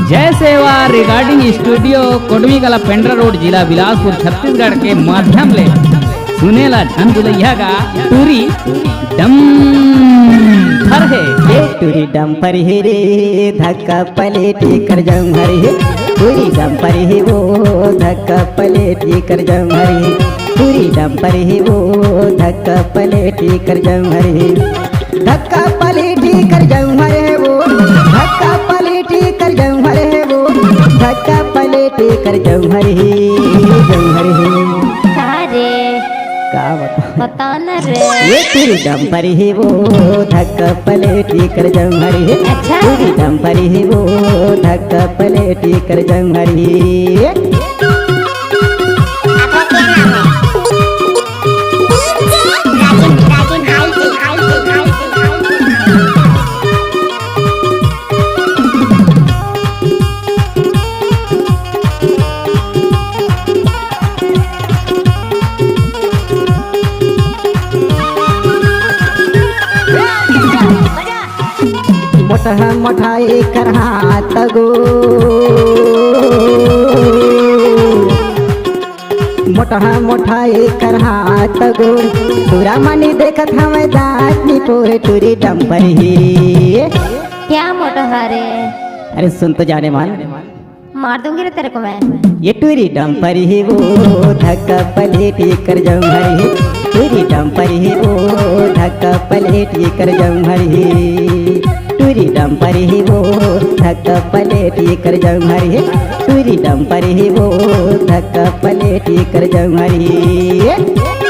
जय सेवा recording studio कोडमीकला Pendra road जिला बिलासपुर छत्तीसगढ़ के माध्यम ले सुनेला झन बुलैया का टूरी डम फर है ये टूरी डम पर हे रे धक्का पलेटी कर जाऊं हरे हे टूरी डम पर हे वो धक्का पलेटी कर जाऊं हरे हे टूरी डम पर हे वो धक्का पलेटी कर जाऊं हरे हे धक्का पलेटी कर जाऊं हरे हे वो धक्का पलेटी कर जाऊं हरे हे वो धक्का पलेटी कर जाऊं हरे हे अरे का बता न रे ये तेरी दम पर ही वो धक्का पलेटी कर जाऊं हरी अच्छा तेरी दम पर ही वो धक्का पलेटी कर जाऊं हरी मोठा मोठा कर हाथ गो मोठा कर हाथ गो पूरा मनी देखत हमें दांत नी पोरे टूरी डम पर ही क्या मोटो हरे अरे सुन तो जाने मान मार दूंगी रे तेरे को मैं ये टूरी डम पर ही वो धक्का पलेटी कर जाऊं हरी टूरी डम पर ही वो धक्का पलेटी कर जाऊं हरी टूरी डम पर ही वो धक्का पलेटी कर जाऊं हरी टूरी डम पर ही वो धक्का पलेटी कर जाऊं हरी